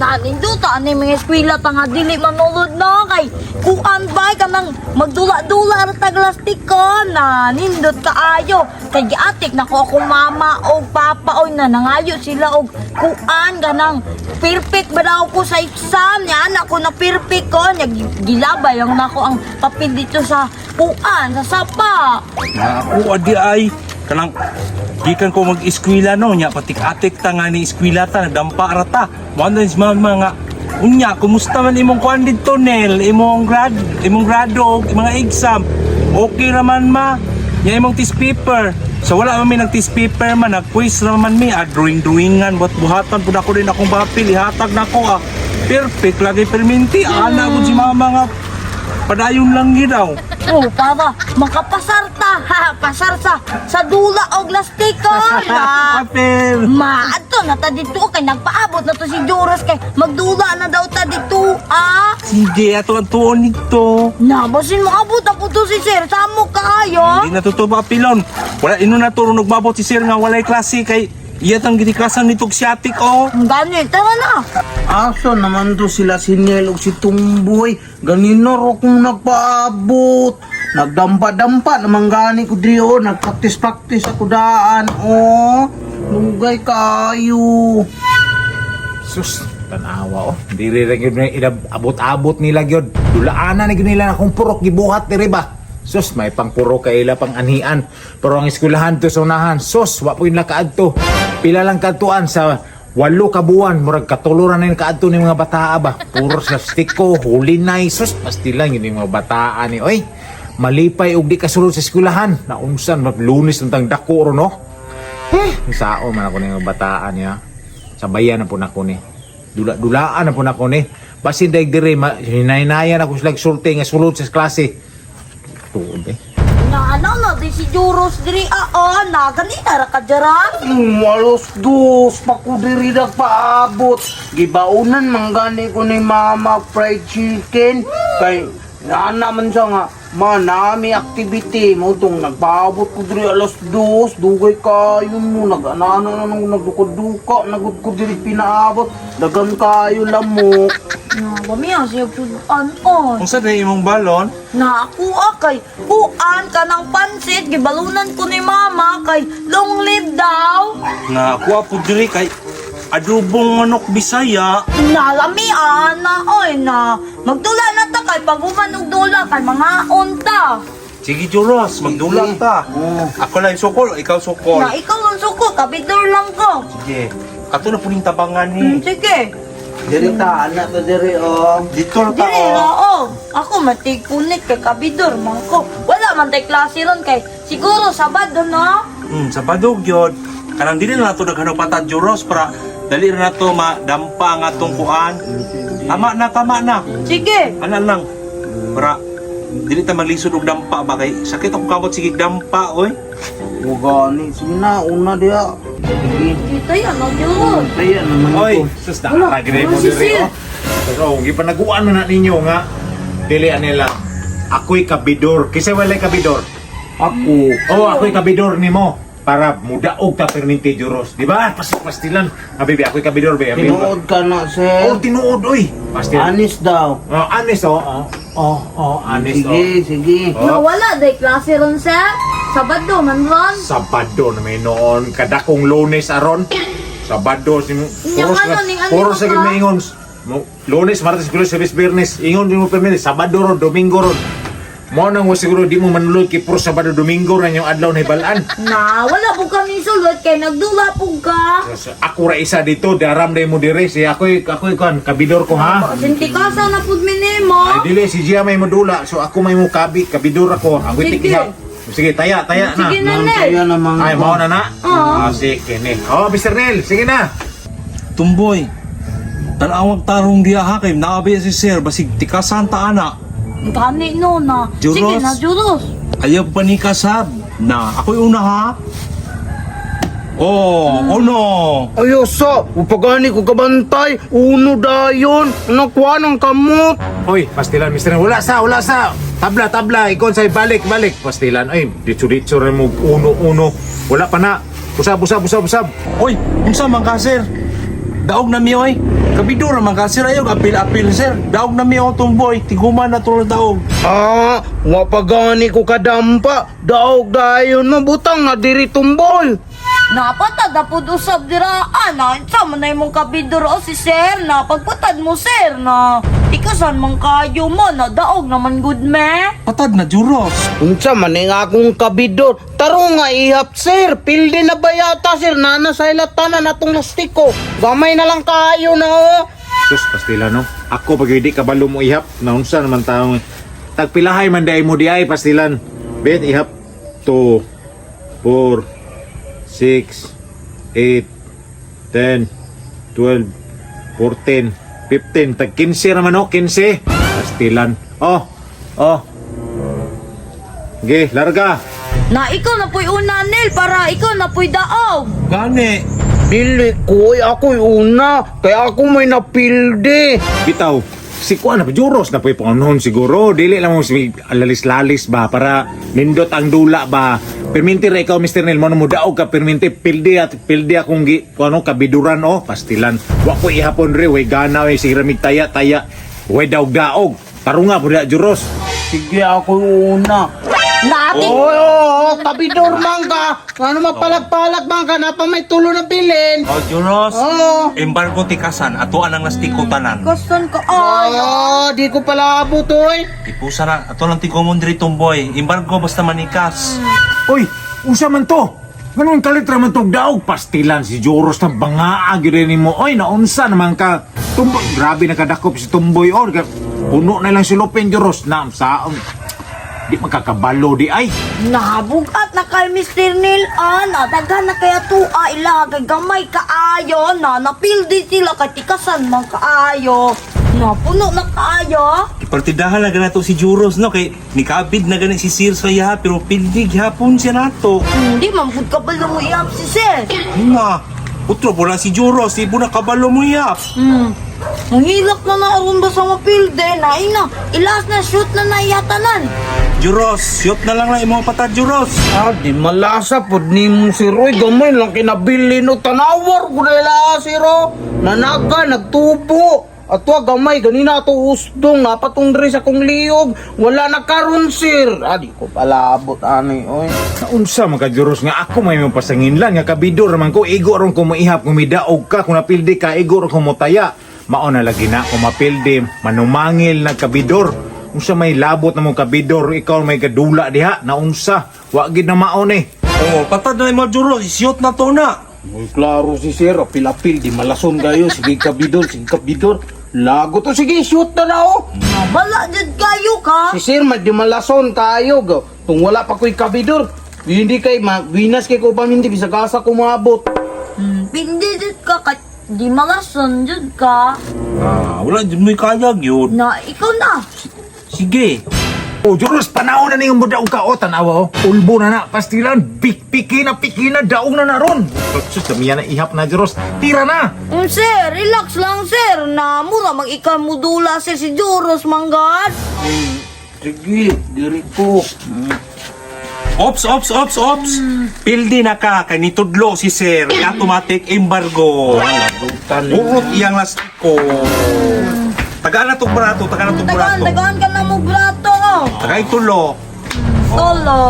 naninduta ni mga eskwela ta nga dili manulod na kay kuan bay ka nang magdula-dula ra taglastikon na nindot kaayo kay giatik nako akong mama og papa oy na nangayo sila og kuan ganang perfect ba daw ko sa exam nya anak ko na perfect ko nya gilabay ang nako ang papel dito sa kuan sa sapa. Ako adi ay kanang gikan ko mag-eskwela no nya patik-atik ta nga ni eskwela ta nagdampa ra ta. Mo si mama nga unya kumusta man imong kuan dito Nel imong grado mga exam okay raman ma nya imong test paper so wala man mi nag test paper man nag-quiz raman mi drawingan buhatan pud ako din akong papel ihatag nako perfect lagi perminti ana pud si mama nga padayon lang gid daw. Oh, para makapasar ta, pasar sa dula og lastikon. Papel. Maadto na ta dito kay nagpaabot na to si Joros kay magdula na daw ta dito. Sige, ato ang tuon nito. Nabasin mo abot ako to si Sir, samo kaayo. Hindi na totoo papilon. Wala ino na to nagbabot si sir nga walay klase kay iya tang giniklasan nitong siatik Gani, tara na. Asa naman to sila si Nel o si Tumboy. Ganino ro kung nagpaabot. Nagdampa-dampa naman gani ko drio. Nagpraktis-praktis ako daan. Lugay kayo. Sus, tanawa Hindi rin yun abot-abot nila yun. Dulaanan na nila akong purok gibuhat ni Riba. Sus, may pang purok kaila pang anian. Pero ang eskwelahan to sa unahan. Sus, wapo yung nakaad to. Pila lang katuan sa 8 kabuan. Murag katuluran na yung kaad to ng mga bataa ba. Puro sa stiko, huli na. Sus, pasti lang yun yung mga bataan ni. Oy, malipay og di kasulod sa eskwelahan. Naunsan, maglunis ng tangdako ro no. Sao man ako ng mga bataan niya. Sabayan na po na ko ni. Dulaan na po na ko ni. Basin daig dire, hinaynayan ako sila sulti nga sulod sa klase. Tuod Na di si Joros diri na ganina ra ka jaran. Walos dos. Pakudiri nagpaabot. Gibaunan manggani ko ni Mama fried chicken. Kay naman siya nga. Manami activity mo itong nagpaabot ko diri alas 2, dugay kayo mo, nag-anana na nagduka-duka, nagud ko diri pinaabot, dagan kayo lamok. Gamiya siya puan on. Kung sa imong balon, Na ako kay puan ka ng pansit, gibalunan ko ni mama kay long live daw. na kuha po diri kay adobong manok Bisaya. Nalami na oy na magdula na ta kay pag og dula kay mga unta. Sige Joros, magdulang ta. Ako lang sukol, ikaw sukol. Na ikaw ang suko, kabidor lang ko. Sige. Ato na po ning tabangan ni. Sige. Diri ta, anak to diri Dito na ta Dili ra ako matikunit kay kabidor man ko. Wala man tay klase ron kay siguro Sabado no. Sa padog yun. Kanang dili na nato naghanap patad Joros para dali na nato madampa ang atong kuan. Tama na. Sige. Ana lang. Para dili ta maglisod og dampa ba kay sakit ako kamot sige dampa oy. Ugani, sige na, una dia. Sige, Kita yan ang yun. kaya naman Oy, ako. sus nakakagre mo diri Pero gipanaguan na ninyo nga dili nila. Ako'y kabidor. Kisay walay kabidor. Ako'y kabidor nimo para mudaog ta perminti Joros. Di ba? Pastilan. Habibi, ako'y kabidor be. Tinuod ka na, sir. Tinuod oy. Pastilan. Anis daw. Honest honest Sige. Nawala day klase ron sir. Sabado man ron. Sabado na may noon kadakong Lunes aron. Sabado si Yung ano, ning ano puro ka? sa ingon. Lunes, Martes, Jueves, Viernes. Ingon din mo permit Sabado ron, Domingo ron. Mo nang siguro di mo manulod kay puro Sabado, Domingo ra yung adlaw na ibalaan. Na wala po kami sulod kay nagdula po ka. Ako ra isa dito, daram day mo dire si ako'y kan kabidor ko ha. Sintikasa na po minimo. Ay dili si Gia may modula, so ako may mo kabidor ako. Ang Sige. tikiha. Sige, taya na. Sige na Ma'am, Nel. kaya naman Ay, ako. mao na na. Oo. Sige, Nel. Mr. Nel, sige na. Tumboy. Tanawag tarong diya ha kay naabi si sir basig tikasan ta ana. Gani no na. Juros. Sige na Juros. Ayaw pa ni kasab na ako'y una ha. No. Ayoso, upagani ko kabantay, uno dayon, nakuha ng kamot. Hoy, pastilan, Mr. Nel. Wala sa. Tabla. Ikon say balik. Pastilan. Ay, ditso rin mo uno. Wala pa na. Busab. Oy, unsa man ka sir? Daog na mi oy. Kabidor man ka sir ayo apil-apil sir. Daog na mi o tumboy. Tiguman na tulad daog. Wapagani ko kadampa. Daog dayon mabutang na diri tumboy. Napatad na pud usab diraan na sama na imong kabidor o si sir na pagpatad mo sir na ikasan man kayo mo na daog naman good me. Patad na juros. Unsa man ning akong kabidor? Taro nga ihap sir. Pilde na ba yata sir? Nana sa ilatanan atong lastiko. Gamay na lang kayo na oh. Sus, pastila no. Ako pag hindi kabalo mo ihap, naunsa naman taong tagpilahay man day mo di ay pastilan. Bet ihap 2 4 6 8 10 12 14 15 tag 15 naman no, 15. Pastilan. Oh. Ge, larga. Na ikaw na po'y una Nel para ikaw na po'y daog. Gani. Dili ko, ako'y una. Kaya ako may napilde. Bitaw. Si Kuan na Juros na po'y pangunahon siguro. Dili lang mo si lalis-lalis ba para nindot ang dula ba. Perminti ra ikaw Mr. Nel mo na mo daog ka perminti pilde akong kabiduran o pastilan. Wa ko ihapon re way gana way siramig taya way daog. Tarunga po da Juros. Sige, ako una. Natin. Kabidor man ka. Ano mapalag-palag man ka na pa may tulo na bilin. O juros. Oo. Embargo tikasan ato anang lastiko tanan. Kasan ka ay. Di ko pala abot oy. Ipusa na ato lang tigomon diri tumboy. Embargo basta manikas. Oy, usa man to. Ganun kalitra man tog daog pastilan si Juros na bangaag rin mo. Oy, naunsa naman ka. Tumboy, grabe nakadakop si Tumboy or puno na lang si Lupin Juros na saon. Di magkakabalo di ay. Nabugat na kay Mr. Neil na daghan na kaya tua ilagay gamay kaayo na napildi sila kay tikasan man kaayo. Napuno na kaayo. Ipartidahan na ganato si Juros no kay nikabid na gani si Sir sa iya pero pildig hapon siya nato. Hindi man pud kabalo mo iap si sir. Ma, utro po lang si Juros, ibo na kabalo mo yap. Ang hilak na naroon ba sa mapilde na ina. Ilas na shoot na naiyatanan. Juros, shoot na lang na imong patad Juros. Di malasa pod ni mo si Roy. Gamay lang kinabili no tanawar ko nila si Ro. Nanaga, nagtubo. At wa gamay, ganina ato usdong. Napatong diri sa kong liyog. Wala na karon sir. Di ko pala abot ani oy. Naunsa man ka Juros nga ako may mong pasangin lang nga kabidor man ko igo ron ko maihap kung midaog ka kung napildi ka igo ron ko motaya. Mao na lagi na kung mapildi manumangil na kabidor. Unsa may labot na mong kabidor ikaw may gadula diha naunsa wa gid na maon eh. Oh, patad na imong Juros, shoot na to na. Uy, klaro si sir. Apil-apil. Di malason kayo. Sige kabidor. Lago to. Sige, shoot na oh. Nabala dyan kayo ka. Si sir, di malason kayo. Kung wala pa ko'y kabidor. Hindi kay winas kay ko paminti. Bisa kasa kumabot. Pindi dyan ka kay di malason dyan ka. Wala dyan mo'y kayag yun. Na ikaw na. Sige. Oh, Juros, panahon na niyong mudaog ka o tanawa o. Ulbo na pastilan, piki na, daog na ron. Sus, damihan na ihap na Juros. Tira na. Sir, relax lang sir. Na mura mag-ikamudula sir si Juros manggad. Sige, diri ko. Ops. Pildi na ka, kay nitudlo si Sir. Automatic embargo. Urot iyang lastiko. Tagaan na itong brato. Dagaan ka na mo brato. Tagay tulo. Tolo.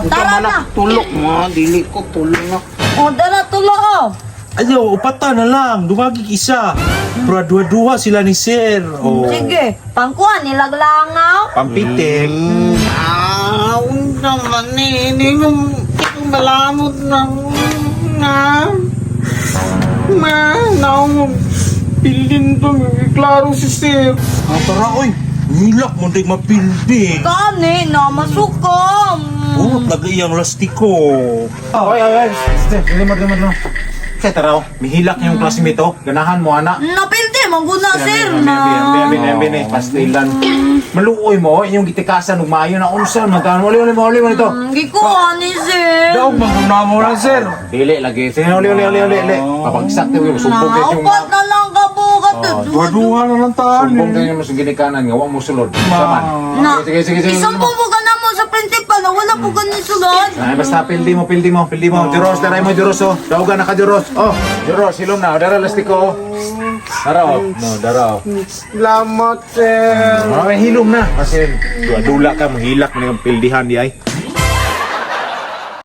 Tara na. Tulok mga, dili ko tulok na. O, dara tulo o. Ayaw, upata na lang. Dumagig isa. Pero dua-dua sila ni Sir. Oh. Sige, pangkuhan nilaglangaw. Pampitik. Naman eh. Hindi nyo malamot na. Pilin to. Klaro si Sir. Tara, oy. Nilak mo din mapildi. Kani na masukom. Urot lagi iyang lastiko. Oy, limot. Kaya taraw, mihilak yung classmate o. Ganahan mo, anak. Napildi, mangguna sir na. Bini, pastilan. Maluoy mo, yung gitikasan, umayo na unsa, magkano, uli mo ito. Gikuha ni sir. Daw, maguna mo lang, Sir. Dili, lagi. Sige, uli. Papagsak tayo, sumbong kayo yung Naupat na lang ka bukat. Dua-dua na lang taan. sumbong kayo yung mas ginikanan, nga, huwag mo sulod. Saman. Na, Sige. isang mo ka na mo sa principal na wala po ganun sulod. Ay, basta pildi mo. Juros, daray mo, Juros, oh. Daugan na ka, Juros. Oh, Juros, hilom na. Dara, lastiko, oh. Dara, oh. No, dara, oh. Salamat, sir. Maraming hilom na. Kasi, dula ka, mahilak na yung pildihan di ay.